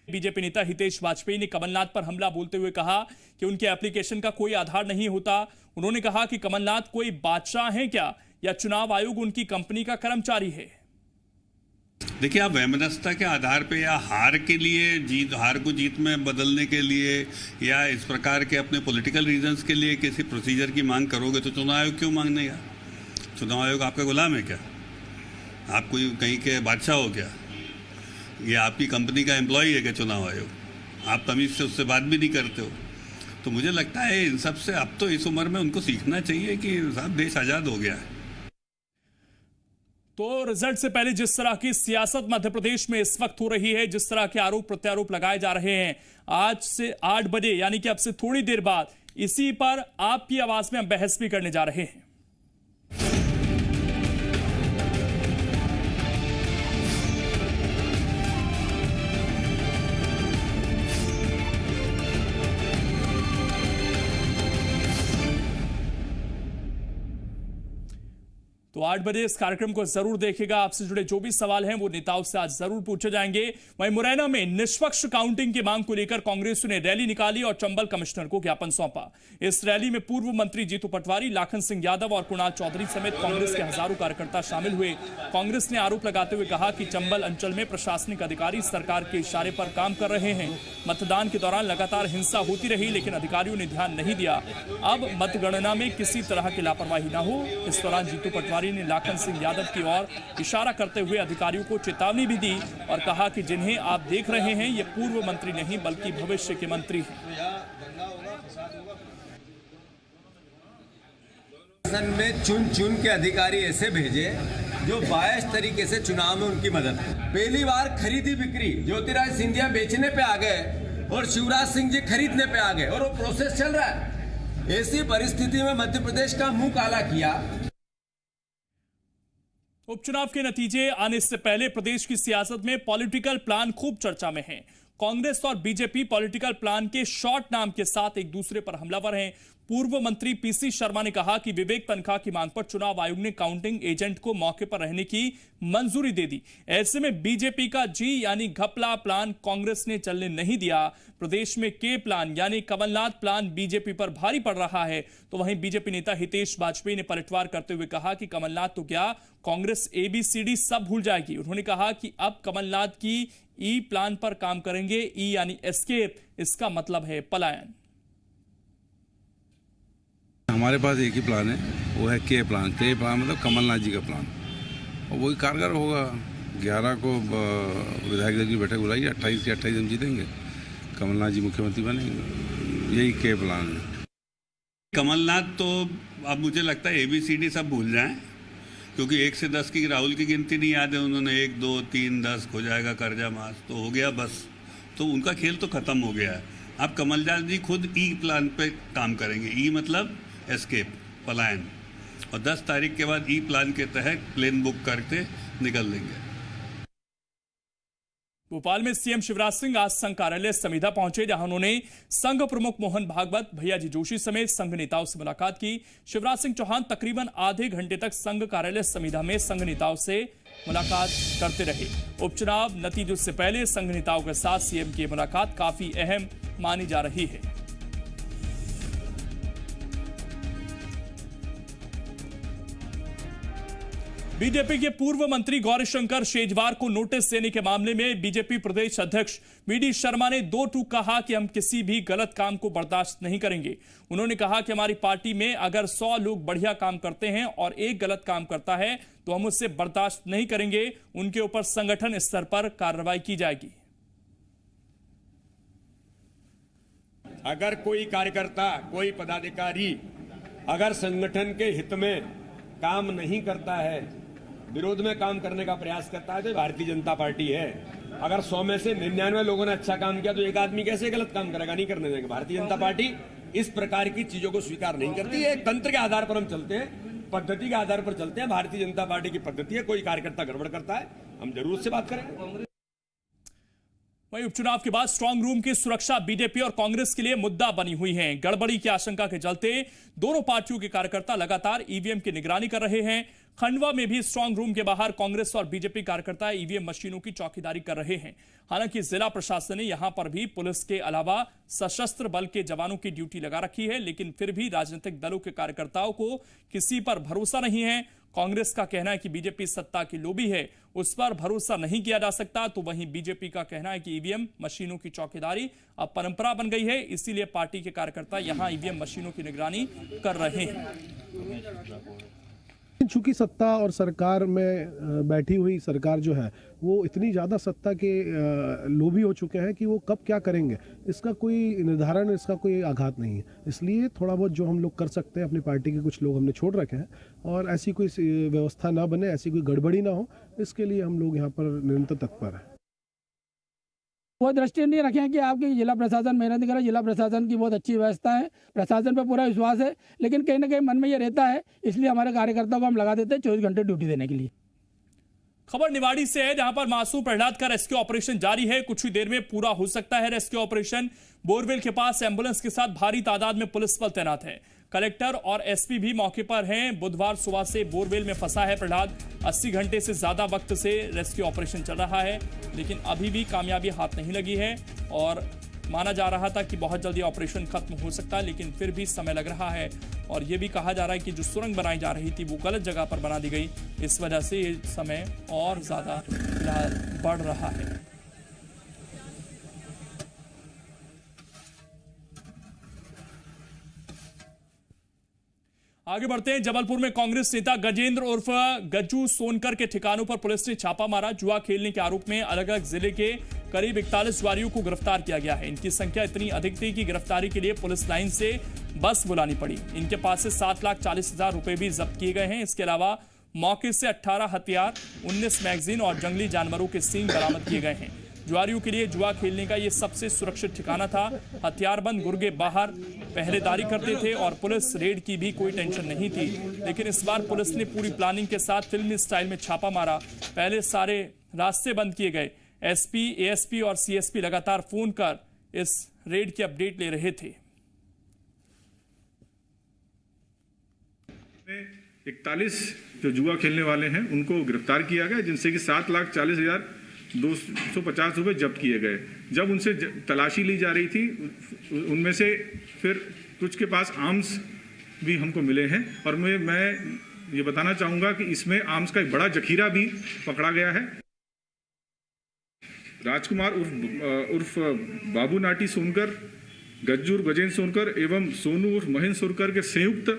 BJP नेता हितेश वाजपेयी ने कमलनाथ पर हमला बोलते हुए कहा कि उनके एप्लीकेशन का कोई आधार नहीं होता। उन्होंने कहा कि कमलनाथ कोई बादशाह हैं क्या, या चुनाव आयोग उनकी कंपनी का कर्मचारी है। देखिए, आप वैमनस्यता के आधार पे या हार के लिए हार को जीत में बदलने के लिए या इस प्रकार के अपने पॉलिटिकल रीजंस के लिए किसी प्रोसीजर की मांग करोगे तो चुनाव आयोग क्यों मांगने का? चुनाव आयोग आपका गुलाम है क्या? आप कोई कहीं के बादशाह हो क्या? ये आपकी कंपनी का एम्प्लॉय है क्या चुनाव आयोग? आप तमीज से उससे बात भी नहीं करते हो। तो मुझे लगता है इन सब से अब तो इस उम्र में उनको सीखना चाहिए कि साहब देश आज़ाद हो गया है। तो रिजल्ट से पहले जिस तरह की सियासत मध्य प्रदेश में इस वक्त हो रही है, जिस तरह के आरोप प्रत्यारोप लगाए जा रहे हैं, आज से 8 बजे यानी कि अब से थोड़ी देर बाद इसी पर आपकी आवाज में हम बहस भी करने जा रहे हैं। तो 8 बजे इस कार्यक्रम को जरूर देखिएगा। आपसे जुड़े जो भी सवाल हैं वो नेताओं से आज जरूर पूछे जाएंगे। वहीं मुरैना में निष्पक्ष काउंटिंग की मांग को लेकर कांग्रेस ने रैली निकाली और चंबल कमिश्नर को ज्ञापन सौंपा। इस रैली में पूर्व मंत्री जीतू पटवारी, लाखन सिंह यादव और कुणाल चौधरी समेत कांग्रेस के हजारों कार्यकर्ता शामिल हुए। कांग्रेस ने आरोप लगाते हुए कहा कि चंबल अंचल में प्रशासनिक अधिकारी सरकार के इशारे पर काम कर रहे हैं। मतदान के दौरान लगातार हिंसा होती रही, लेकिन अधिकारियों ने ध्यान नहीं दिया। अब मतगणना में किसी तरह की लापरवाही न हो। इस दौरान जीतू पटवारी ने लाखन सिंह यादव की ओर इशारा करते हुए अधिकारियों को चेतावनी भी दी और कहा कि जिन्हें आप देख रहे हैं ये पूर्व मंत्री नहीं बल्कि भविष्य के मंत्री हैं। में चुन चुन के अधिकारी ऐसे भेजे जो बायस तरीके से चुनाव में उनकी मदद की। पहली बार खरीदी बिक्री ज्योतिराज सिंधिया बेचने पे आ गए और शिवराज सिंह जी खरीदने पे आ गए और वो प्रोसेस चल रहा है। ऐसी परिस्थिति में मध्य प्रदेश का मुंह काला किया। उपचुनाव के नतीजे आने से पहले प्रदेश की सियासत में पॉलिटिकल प्लान खूब चर्चा में है। कांग्रेस और बीजेपी पॉलिटिकल प्लान के शॉर्ट नाम के साथ एक दूसरे पर हमलावर हैं। पूर्व मंत्री पीसी शर्मा ने कहा कि विवेक तनखा की मांग पर चुनाव आयोग ने काउंटिंग एजेंट को मौके पर रहने की मंजूरी दे दी। ऐसे में बीजेपी का जी यानी घपला प्लान कांग्रेस ने चलने नहीं दिया। प्रदेश में के प्लान यानी कमलनाथ प्लान बीजेपी पर भारी पड़ रहा है। तो वहीं बीजेपी नेता हितेश वाजपेयी ने पलटवार करते हुए कहा कि कमलनाथ तो क्या, कांग्रेस ABCD सब भूल जाएगी। उन्होंने कहा कि अब कमलनाथ की ई प्लान पर काम करेंगे। ई यानी एस्केप, इसका मतलब है पलायन। हमारे पास एक ही प्लान है, वो है के प्लान। के प्लान मतलब कमलनाथ जी का प्लान, और वही कारगर होगा। 11 को विधायक दल की बैठक बुलाई, 28 के 28 हम जीतेंगे, कमलनाथ जी मुख्यमंत्री बनेंगे। यही के प्लान है। कमलनाथ तो अब मुझे लगता है ABCD सब भूल जाएं, क्योंकि 1 से 10 की राहुल की गिनती नहीं याद है उन्होंने। 1 2 3 10 हो जाएगा कर्जा माफ तो हो गया बस। तो उनका खेल तो खत्म हो गया है। अब कमलनाथ जी खुद ई प्लान पे काम करेंगे। ई मतलब एस्केप, पलायन, और 10 तारीख के बाद ई प्लान के तहत प्लेन बुक करके निकल लेंगे। भोपाल में सीएम शिवराज सिंह आज संघ कार्यालय समिधा पहुंचे, जहां उन्होंने संघ प्रमुख मोहन भागवत, भैयाजी जोशी समेत संघ नेताओं से मुलाकात की। शिवराज सिंह चौहान तकरीबन आधे घंटे तक संघ कार्यालय समिधा में संघ नेताओं से मुलाकात करते रहे। उपचुनाव नतीजों से पहले संघ नेताओं के साथ सीएम की मुलाकात काफी अहम मानी जा रही है। बीजेपी के पूर्व मंत्री गौरीशंकर शेजवार को नोटिस देने के मामले में बीजेपी प्रदेश अध्यक्ष VD शर्मा ने 2 टूक कहा कि हम किसी भी गलत काम को बर्दाश्त नहीं करेंगे। उन्होंने कहा कि हमारी पार्टी में अगर 100 लोग बढ़िया काम करते हैं और एक गलत काम करता है तो हम उससे बर्दाश्त नहीं करेंगे। उनके ऊपर संगठन स्तर पर कार्रवाई की जाएगी। अगर कोई कार्यकर्ता, कोई पदाधिकारी अगर संगठन के हित में काम नहीं करता है, विरोध में काम करने का प्रयास करता है, तो भारतीय जनता पार्टी है। अगर 100 में से 99 लोगों ने अच्छा काम किया तो एक आदमी कैसे गलत काम करेगा? नहीं करने देंगे। भारतीय जनता पार्टी इस प्रकार की चीजों को स्वीकार नहीं करती है। तंत्र के आधार पर हम चलते हैं, पद्धति के आधार पर चलते हैं। भारतीय जनता पार्टी की पद्धति है, कोई कार्यकर्ता गड़बड़ करता है हम जरूर से बात करेंगे। वहीं उपचुनाव के बाद स्ट्रांग रूम की सुरक्षा बीजेपी और कांग्रेस के लिए मुद्दा बनी हुई है। गड़बड़ी की आशंका के चलते दोनों पार्टियों के कार्यकर्ता लगातार ईवीएम की निगरानी कर रहे हैं। खंडवा में भी स्ट्रांग रूम के बाहर कांग्रेस और बीजेपी कार्यकर्ता ईवीएम मशीनों की चौकीदारी कर रहे हैं। हालांकि जिला प्रशासन ने यहां पर भी पुलिस के अलावा सशस्त्र बल के जवानों की ड्यूटी लगा रखी है, लेकिन फिर भी राजनीतिक दलों के कार्यकर्ताओं को किसी पर भरोसा नहीं है। कांग्रेस का कहना है कि बीजेपी सत्ता की लोभी है, उस पर भरोसा नहीं किया जा सकता, तो वहीं बीजेपी का कहना है कि ईवीएम मशीनों की चौकीदारी अब परंपरा बन गई है, इसीलिए पार्टी के कार्यकर्ता यहां ईवीएम मशीनों की निगरानी कर रहे हैं। चूंकि सत्ता और सरकार में बैठी हुई सरकार जो है वो इतनी ज़्यादा सत्ता के लोभी हो चुके हैं कि वो कब क्या करेंगे इसका कोई निर्धारण, इसका कोई आघात नहीं है। इसलिए थोड़ा बहुत जो हम लोग कर सकते हैं, अपनी पार्टी के कुछ लोग हमने छोड़ रखे हैं और ऐसी कोई व्यवस्था ना बने, ऐसी कोई गड़बड़ी ना हो, इसके लिए हम लोग यहाँ पर निरंतर तत्पर हैं। वो दृष्टि नहीं रखें कि आपकी जिला प्रशासन मेहनत करे, जिला प्रशासन की बहुत अच्छी व्यवस्था है, प्रशासन पर पूरा विश्वास है, लेकिन कहीं ना कहीं मन में ये रहता है, इसलिए हमारे कार्यकर्ताओं को हम लगा देते हैं 24 घंटे ड्यूटी देने के लिए। खबर निवाड़ी से है, जहां पर मासूम प्रहलाद का रेस्क्यू ऑपरेशन जारी है। कुछ ही देर में पूरा हो सकता है रेस्क्यू ऑपरेशन। बोरवेल के पास एम्बुलेंस के साथ भारी तादाद में पुलिस बल तैनात है। कलेक्टर और एसपी भी मौके पर हैं। बुधवार सुबह से बोरवेल में फंसा है प्रहलाद। 80 घंटे से ज्यादा वक्त से रेस्क्यू ऑपरेशन चल रहा है, लेकिन अभी भी कामयाबी हाथ नहीं लगी है और माना जा रहा था कि बहुत जल्दी ऑपरेशन खत्म हो सकता है, लेकिन फिर भी समय लग रहा है। और यह भी कहा जा रहा है कि जो सुरंग बनाई जा रही थी वो गलत जगह पर बना दी गई, इस वजह से ये समय और ज्यादा बढ़ रहा है। आगे बढ़ते हैं। जबलपुर में कांग्रेस नेता गजेंद्र उर्फ गज्जू सोनकर के ठिकानों पर पुलिस ने छापा मारा। जुआ खेलने के आरोप में अलग अलग जिले के करीब 41 जुआरियों को गिरफ्तार किया गया है। इनकी संख्या इतनी अधिक थी कि गिरफ्तारी के लिए पुलिस लाइन से बस बुलानी पड़ी। इनके पास से 7,40,000 रुपए भी जब्त किए गए हैं। इसके अलावा मौके से 18 हथियार, 19 मैगजीन और जंगली जानवरों के सींग बरामद किए गए हैं। जुआरियों के लिए जुआ खेलने का यह सबसे सुरक्षित ठिकाना था। हथियारबंद गुर्गे बाहर पहरेदारी करते थे और पुलिस रेड की भी कोई टेंशन नहीं थी, लेकिन इस बार पुलिस ने पूरी प्लानिंग के साथ फिल्मी स्टाइल में छापा मारा। पहले सारे रास्ते बंद किए गए। एसपी, एएसपी और सीएसपी लगातार फोन कर इस रेड की अपडेट ले रहे थे। 41 जो जुआ खेलने वाले हैं उनको गिरफ्तार किया गया, जिनसे कि 7,40,250 रुपए जब्त किए गए। जब उनसे तलाशी ली जा रही थी, उनमें से फिर कुछ के पास आर्म्स भी हमको मिले हैं और मैं ये बताना चाहूंगा कि इसमें आर्म्स का एक बड़ा जखीरा भी पकड़ा गया है। राजकुमार उर्फ बाबू नाटी सोनकर, गज्जू उर्फ गजेंद्र सोनकर एवं सोनू उर्फ महेंद्र सोनकर के संयुक्त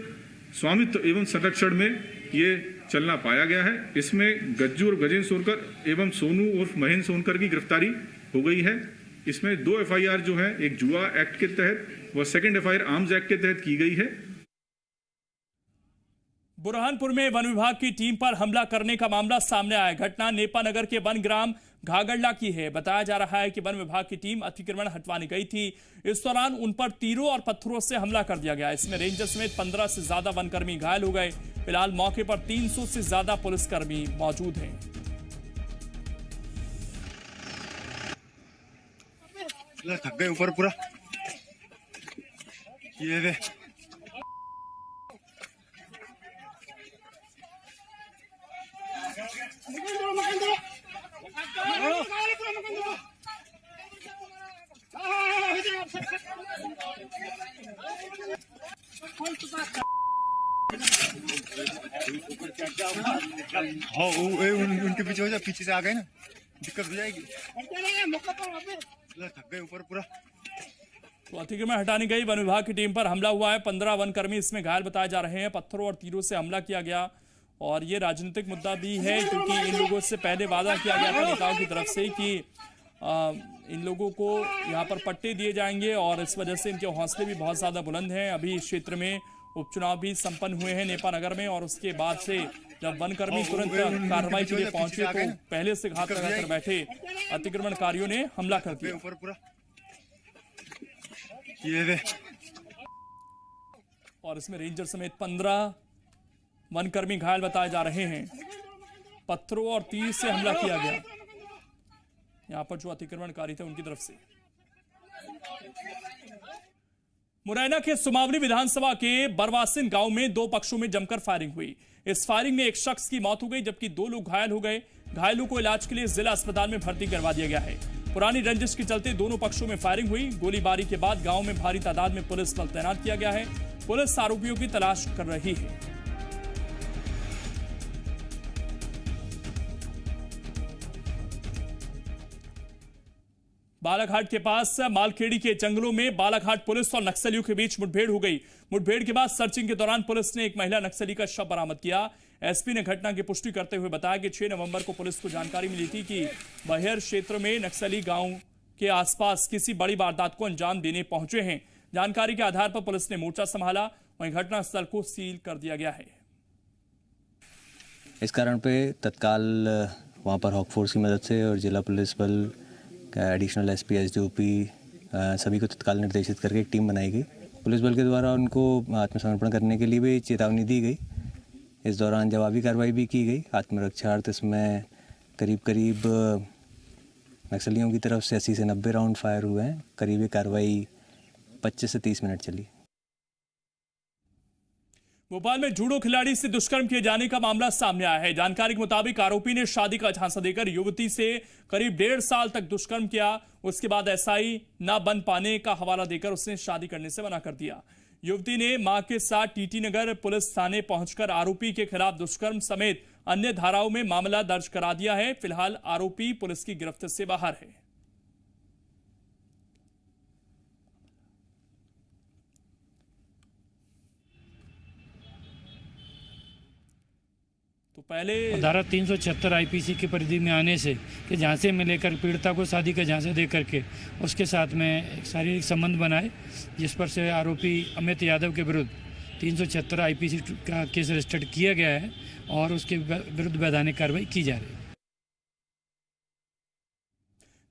स्वामित्व एवं संरक्षण में ये चलना पाया गया है। इसमें गज्जू और गजेंद्र सोनकर एवं सोनू उर्फ महेंद्र सोनकर की गिरफ्तारी हो गई है। इसमें 2 एफआईआर जो है, एक जुआ एक्ट के तहत व सेकंड एफआईआर आर्म्स एक्ट के तहत की गई है। बुरहानपुर में वन विभाग की टीम पर हमला करने का मामला सामने आया। घटना नेपा नगर के वन ग्राम घागड़ला की है। बताया जा रहा है कि वन विभाग की टीम अतिक्रमण हटवाने गई थी। इस दौरान उन पर तीरों और पत्थरों से हमला कर दिया गया। इसमें रेंजर समेत 15 से ज्यादा वनकर्मी घायल हो गए। फिलहाल मौके पर 300 से ज्यादा पुलिसकर्मी मौजूद हैं। थक गए ऊपर पूरा ये दे। हाँ उनके पीछे हो जाए, पीछे से आ गए ना दिक्कत हो जाएगी। थक गए ऊपर पूरा। तो अतिक्रमण हटाने गई वन विभाग की टीम पर हमला हुआ है। 15 वनकर्मी इसमें घायल बताए जा रहे हैं। पत्थरों और तीरों से हमला किया गया और ये राजनीतिक मुद्दा भी है, क्योंकि इन लोगों से पहले वादा किया गया था नेताओं की तरफ से कि इन लोगों को यहाँ पर पट्टे दिए जाएंगे और इस वजह से इनके हौसले भी बहुत ज्यादा बुलंद हैं। अभी इस क्षेत्र में उपचुनाव भी संपन्न हुए हैं नेपा नगर में, और उसके बाद से जब वनकर्मी तुरंत कार्रवाई के लिए पहुंचे तो पहले से घात लगाकर बैठे अतिक्रमणकारियों ने हमला कर दिया। और इसमें रेंजर समेत 15 वनकर्मी घायल बताए जा रहे हैं। पत्थरों और तीर से हमला किया गया। यहां पर जो अतिक्रमणकारी थे उनकी तरफ से। मुरैना के सुमावली विधानसभा के बरवासिन गांव में दो पक्षों में जमकर फायरिंग हुई। इस फायरिंग में एक शख्स की मौत हो गई जबकि दो लोग घायल हो गए। घायलों को इलाज के लिए जिला अस्पताल में भर्ती करवा दिया गया है। पुरानी रंजिश के चलते दोनों पक्षों में फायरिंग हुई। गोलीबारी के बाद गांव में भारी तादाद में पुलिस बल तैनात किया गया है। पुलिस आरोपियों की तलाश कर रही है। बालाघाट के पास मालखेड़ी के जंगलों में बालाघाट पुलिस और नक्सलियों के बीच मुठभेड़ हो गई। मुठभेड़ के बाद सर्चिंग के दौरान पुलिस ने एक महिला नक्सली का शव बरामद किया। एसपी ने घटना की पुष्टि करते हुए बताया कि 6 नवंबर को पुलिस को जानकारी मिली थी कि बहेर क्षेत्र में नक्सली गांव के आसपास किसी बड़ी वारदात को अंजाम देने पहुंचे हैं। जानकारी के आधार पर पुलिस ने मोर्चा संभाला, वहीं घटनास्थल को सील कर दिया गया है। इस कारण पे तत्काल वहां पर हॉक फोर्स की मदद से और जिला पुलिस बल का एडिशनल एसपी एसडीओपी सभी को तत्काल निर्देशित करके एक टीम बनाई गई। पुलिस बल के द्वारा उनको आत्मसमर्पण करने के लिए भी चेतावनी दी गई। इस दौरान जवाबी कार्रवाई भी की गई। आत्मरक्षार्थ इसमें करीब नक्सलियों की तरफ से 80 से 90 राउंड फायर हुए हैं। करीब ये कार्रवाई 25 से 30 मिनट चली। भोपाल में जूडो खिलाड़ी से दुष्कर्म किए जाने का मामला सामने आया है। जानकारी के मुताबिक आरोपी ने शादी का झांसा देकर युवती से करीब 1.5 साल तक दुष्कर्म किया। उसके बाद एसआई न बन पाने का हवाला देकर उसने शादी करने से मना कर दिया। युवती ने मां के साथ टीटी नगर पुलिस थाने पहुंचकर आरोपी के खिलाफ दुष्कर्म समेत अन्य धाराओं में मामला दर्ज करा दिया है। फिलहाल आरोपी पुलिस की गिरफ्त से बाहर है। तो पहले धारा 376 आईपीसी की परिधि में आने से कि झांसे में लेकर पीड़िता को शादी का झांसा दे करके उसके साथ में एक शारीरिक संबंध बनाए, जिस पर से आरोपी अमित यादव के विरुद्ध 376 आईपीसी का केस रजिस्टर्ड किया गया है और उसके विरुद्ध वैधानिक कार्रवाई की जा रही है।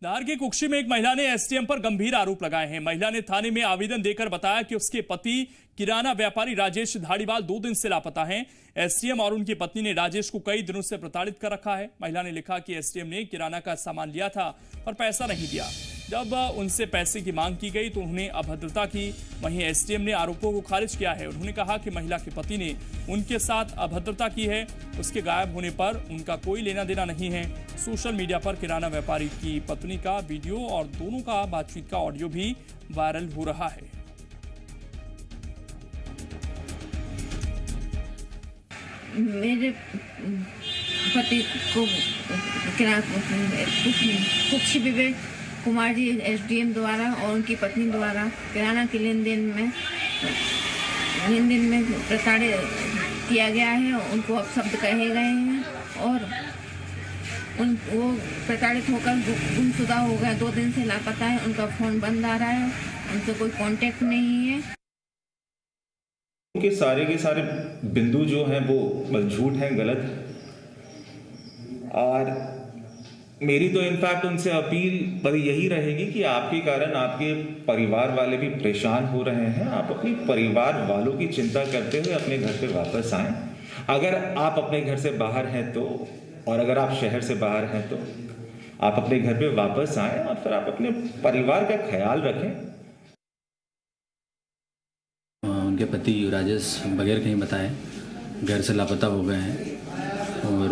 धार के कुक्षी में एक महिला ने एसडीएम पर गंभीर आरोप लगाए हैं। महिला ने थाने में आवेदन देकर बताया कि उसके पति किराना व्यापारी राजेश धाड़ीवाल 2 दिन से लापता हैं। एसडीएम और उनकी पत्नी ने राजेश को कई दिनों से प्रताड़ित कर रखा है। महिला ने लिखा कि एसडीएम ने किराना का सामान लिया था पर पैसा नहीं दिया। जब उनसे पैसे की मांग की गई तो उन्होंने अभद्रता की। वहीं एसडीएम ने आरोपों को खारिज किया है। उन्होंने कहा कि महिला के पति ने उनके साथ अभद्रता की है। उसके गायब होने पर उनका कोई लेना देना नहीं है। सोशल मीडिया पर किराना व्यापारी की पत्नी का वीडियो और दोनों का बातचीत का ऑडियो भी वायरल हो रहा है। मेरे पति को कुक्षी विवेक कुमार जी एसडीएम द्वारा और उनकी पत्नी द्वारा किराना के लेन देन में प्रताड़ित किया गया है। उनको अपशब्द कहे गए हैं और वो प्रताड़ित होकर गुमशुदा हो गया। 2 दिन से लापता है। उनका फोन बंद आ रहा है, उनसे कोई कांटेक्ट नहीं है। उनके सारे के सारे बिंदु जो हैं वो झूठ हैं, गलत हैं। और मेरी तो इनफैक्ट उनसे अपील पर यही रहेगी कि आपके कारण आपके परिवार वाले भी परेशान हो रहे हैं। आप अपने परिवार वालों की चिंता करते हुए अपने घर पे वापस आएं। अगर आप अपने घर से बाहर हैं तो, और अगर आप शहर से बाहर हैं तो आप अपने घर पे वापस आएं और फिर आप अपने परिवार का ख्याल रखें। उनके पति राजेश बगैर कहीं बताए घर से लापता हो गए हैं और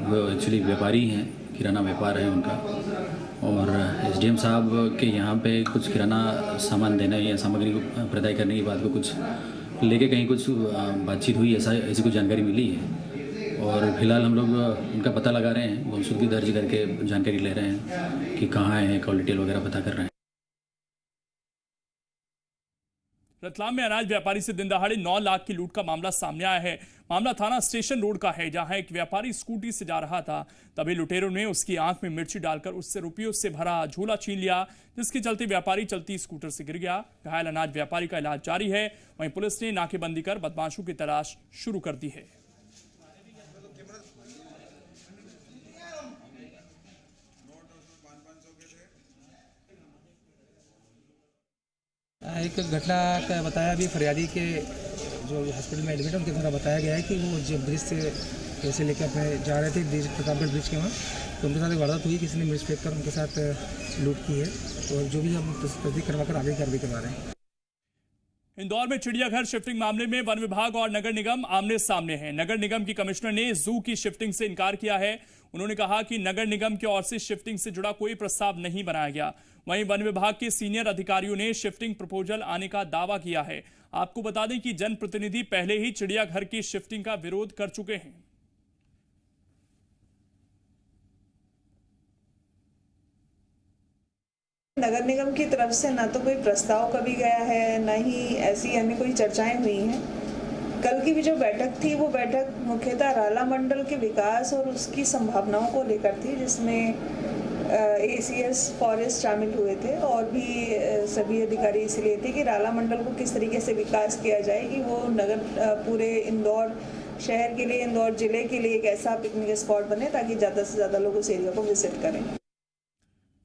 वो एक्चुअली व्यापारी हैं, किराना व्यापार है उनका। और एसडीएम साहब के यहाँ पे कुछ किराना सामान देना या सामग्री को प्रदाय करने की बात को कुछ लेके कहीं कुछ बातचीत हुई, ऐसी कुछ जानकारी मिली है। और फिलहाल हम लोग उनका पता लगा रहे हैं, गुमशुदगी दर्ज करके जानकारी ले रहे हैं कि कहाँ है, कॉल डिटेल वगैरह पता कर रहे हैं। रतलाम में अनाज व्यापारी से दिन दहाड़े 9 लाख की लूट का मामला सामने आया है। मामला थाना स्टेशन रोड का है, जहां एक व्यापारी स्कूटी से जा रहा था। तभी लुटेरों ने उसकी आंख में मिर्ची डालकर उससे रुपयों से भरा झोला छीन लिया, जिसके चलते व्यापारी चलती स्कूटर से गिर गया। घायल अनाज व्यापारी का इलाज जारी है। वहीं पुलिस ने नाकेबंदी कर बदमाशों की तलाश शुरू कर दी है। एक घटना का बताया अभी फरियादी के जो हॉस्पिटल में एडमिट है, उनके द्वारा बताया गया है कि वो जब ब्रिज से पैसे लेकर अपने जा रहे थे, ब्रिज प्रतापगढ़ ब्रिज के वहाँ, तो उनके साथ एक वारदात हुई, किसी ने मिर्च फेंक कर उनके साथ लूट की है, और जो भी हम तस्दीक करवाकर आगे कार्रवाई करवा रहे हैं। इंदौर में चिड़ियाघर शिफ्टिंग मामले में वन विभाग और नगर निगम आमने सामने हैं। नगर निगम की कमिश्नर ने जू की शिफ्टिंग से इनकार किया है। उन्होंने कहा कि नगर निगम की ओर से शिफ्टिंग से जुड़ा कोई प्रस्ताव नहीं बनाया गया। वहीं वन विभाग के सीनियर अधिकारियों ने शिफ्टिंग प्रपोजल आने का दावा किया है। आपको बता दें कि जनप्रतिनिधि पहले ही चिड़ियाघर की शिफ्टिंग का विरोध कर चुके हैं। नगर निगम की तरफ से ना तो कोई प्रस्ताव कभी गया है, ना ही ऐसी अन्य कोई चर्चाएं हुई हैं। कल की भी जो बैठक थी वो बैठक मुख्यतः राला मंडल के विकास और उसकी संभावनाओं को लेकर थी, जिसमें ACS फॉरेस्ट शामिल हुए थे और भी सभी अधिकारी इसलिए थे कि राला मंडल को किस तरीके से विकास किया जाए कि वो पूरे इंदौर शहर के लिए, इंदौर जिले के लिए एक ऐसा पिकनिक स्पॉट बने ताकि ज़्यादा से ज़्यादा लोग उस एरिया को विजिट करें।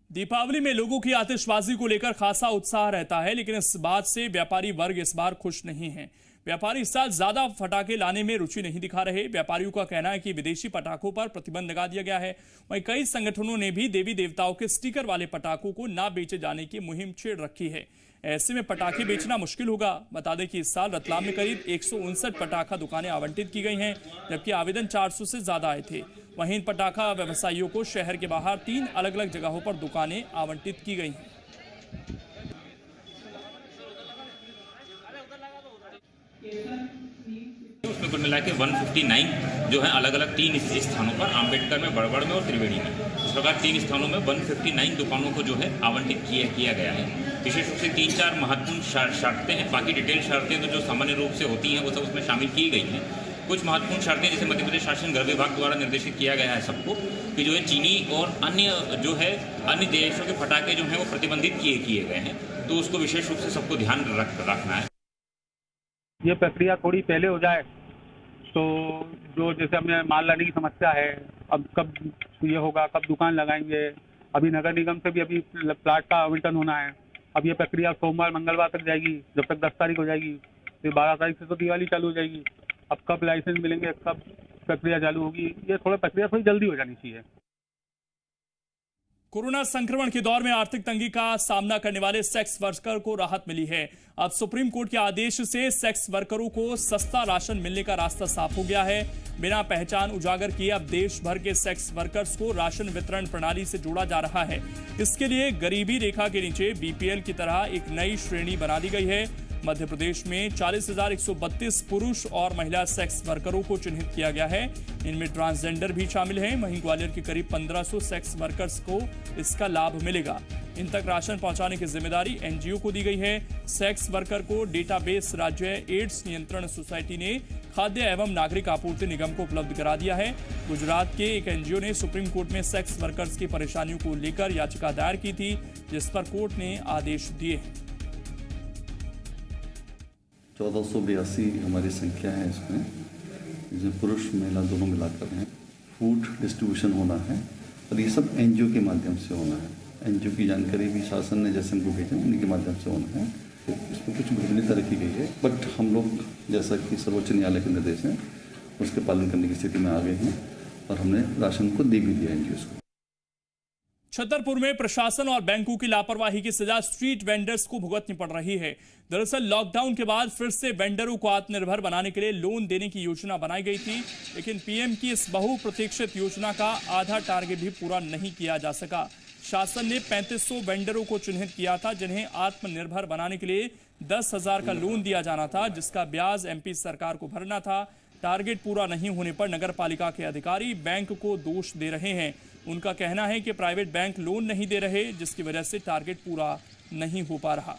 दीपावली में लोगों की आतिशबाजी को लेकर खासा उत्साह रहता है, लेकिन इस बात से व्यापारी वर्ग इस बार खुश नहीं है। व्यापारी इस साल ज्यादा पटाखे लाने में रुचि नहीं दिखा रहे। व्यापारियों का कहना है कि विदेशी पटाखों पर प्रतिबंध लगा दिया गया है। वहीं कई संगठनों ने भी देवी देवताओं के स्टिकर वाले पटाखों को ना बेचे जाने की मुहिम छेड़ रखी है। ऐसे में पटाखे बेचना मुश्किल होगा। बता दें कि इस साल रतलाम में करीब 159 पटाखा दुकानें आवंटित की गई हैं, जबकि आवेदन 400 से ज्यादा आए थे। वहीं इन पटाखा व्यवसायियों को शहर के बाहर 3 अलग अलग जगहों पर दुकानें आवंटित की गई हैं। उसमें कुल मिला के 159 जो है अलग अलग 3 स्थानों पर, अम्बेडकर में, बड़गड़ में और त्रिवेणी में, इस प्रकार 3 स्थानों में 159 दुकानों को जो है आवंटित किया गया है। विशेष रूप से 3-4 महत्वपूर्ण शर्तें हैं। बाकी डिटेल शर्तें तो जो सामान्य रूप से होती हैं वो सब उसमें शामिल की गई हैं। कुछ महत्वपूर्ण शर्तें जैसे मध्य प्रदेश शासन गृह विभाग द्वारा निर्देशित किया गया है सबको कि जो है चीनी और अन्य देशों के पटाखे जो हैं वो प्रतिबंधित किए गए हैं, तो उसको विशेष रूप से सबको ध्यान रखना है। ये प्रक्रिया थोड़ी पहले हो जाए तो जो जैसे हमें माल लाने की समस्या है, अब कब ये होगा, कब दुकान लगाएंगे। अभी नगर निगम से भी अभी प्लाट का आवंटन होना है। अब ये प्रक्रिया सोमवार मंगलवार तक जाएगी, जब तक 10 तारीख हो जाएगी। फिर 12 तारीख से तो दिवाली चालू हो जाएगी। अब कब लाइसेंस मिलेंगे, कब प्रक्रिया चालू होगी, ये प्रक्रिया थोड़ी जल्दी हो जानी चाहिए। कोरोना संक्रमण के दौर में आर्थिक तंगी का सामना करने वाले सेक्स वर्कर को राहत मिली है। अब सुप्रीम कोर्ट के आदेश से सेक्स वर्करों को सस्ता राशन मिलने का रास्ता साफ हो गया है। बिना पहचान उजागर किए अब देश भर के सेक्स वर्कर्स को राशन वितरण प्रणाली से जोड़ा जा रहा है। इसके लिए गरीबी रेखा के नीचे BPL की तरह एक नई श्रेणी बना दी गई है। मध्य प्रदेश में 40,132 पुरुष और महिला सेक्स वर्करों को चिन्हित किया गया है। इनमें ट्रांसजेंडर भी शामिल हैं। वहीं ग्वालियर के करीब 1500 सेक्स वर्कर्स को इसका लाभ मिलेगा। इन तक राशन पहुंचाने की जिम्मेदारी NGO को दी गई है। सेक्स वर्कर को डेटाबेस राज्य एड्स नियंत्रण सोसाइटी ने खाद्य एवं नागरिक आपूर्ति निगम को उपलब्ध करा दिया है। गुजरात के एक NGO ने सुप्रीम कोर्ट में सेक्स वर्कर्स की परेशानियों को लेकर याचिका दायर की थी, जिस पर कोर्ट ने आदेश दिए। 1482 हमारी संख्या है इसमें, जिसमें पुरुष महिला दोनों मिलाकर हैं। फूड डिस्ट्रीब्यूशन होना है और ये सब NGO के माध्यम से होना है। NGO की जानकारी भी शासन ने जैसे हमको भेजा उन्हीं के माध्यम से होना है। इसमें कुछ भिन्नता रखी गई है, बट हम लोग जैसा कि सर्वोच्च न्यायालय के निर्देश हैं उसके पालन करने की स्थिति में आ गए हैं और हमने राशन को दे भी दिया NGOs को। छतरपुर में प्रशासन और बैंकों की लापरवाही की सजा स्ट्रीट वेंडर्स को भुगतनी पड़ रही है। दरअसल लॉकडाउन के बाद फिर से वेंडरों को आत्मनिर्भर बनाने के लिए लोन देने की योजना बनाई गई थी, लेकिन PM की इस बहुप्रतीक्षित योजना का आधा टारगेट भी पूरा नहीं किया जा सका। शासन ने 3500 वेंडरों को चिन्हित किया था, जिन्हें आत्मनिर्भर बनाने के लिए 10,000 का लोन दिया जाना था, जिसका ब्याज MP सरकार को भरना था। टारगेट पूरा नहीं होने पर नगर पालिका के अधिकारी बैंक को दोष दे रहे हैं। उनका कहना है कि प्राइवेट बैंक लोन नहीं दे रहे, जिसकी वजह से टारगेट पूरा नहीं हो पा रहा।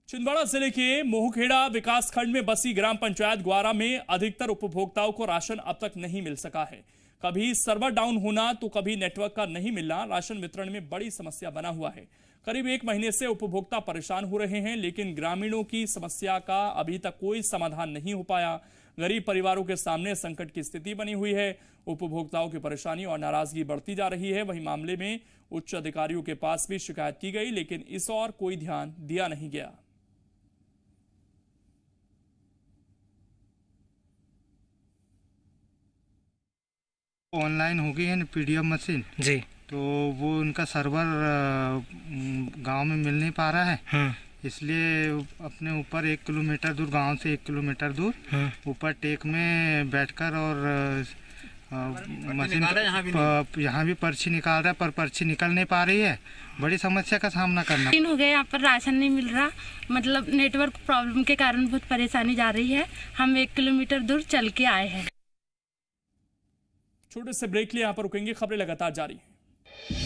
छिंदवाड़ा जिले के मोहखेड़ा विकासखंड में बसी ग्राम पंचायत ग्वारा में अधिकतर उपभोक्ताओं को राशन अब तक नहीं मिल सका है। कभी सर्वर डाउन होना तो कभी नेटवर्क का नहीं मिलना राशन वितरण में बड़ी समस्या बना हुआ है। करीब 1 महीने से उपभोक्ता परेशान हो रहे हैं, लेकिन ग्रामीणों की समस्या का अभी तक कोई समाधान नहीं हो पाया। गरीब परिवारों के सामने संकट की स्थिति बनी हुई है। उपभोक्ताओं की परेशानी और नाराजगी बढ़ती जा रही है। वहीं मामले में उच्च अधिकारियों के पास भी शिकायत की गई, लेकिन इस और कोई ध्यान दिया नहीं गया। ऑनलाइन हो गई है ना पीडीएफ मशीन जी, तो वो उनका सर्वर गांव में मिल नहीं पा रहा है। इसलिए अपने ऊपर 1 किलोमीटर दूर, गांव से 1 किलोमीटर दूर ऊपर टेक में बैठकर और मशीन यहाँ भी पर्ची निकाल रहा है, पर पर्ची निकल नहीं पा रही है। बड़ी समस्या का सामना करना। 3 दिन हो गए, यहाँ पर राशन नहीं मिल रहा, मतलब नेटवर्क प्रॉब्लम के कारण बहुत परेशानी जा रही है। हम 1 किलोमीटर दूर चल के आए हैं। छोटे से ब्रेक लिए यहाँ पर रुकेंगे, खबरें लगातार जारी हैं।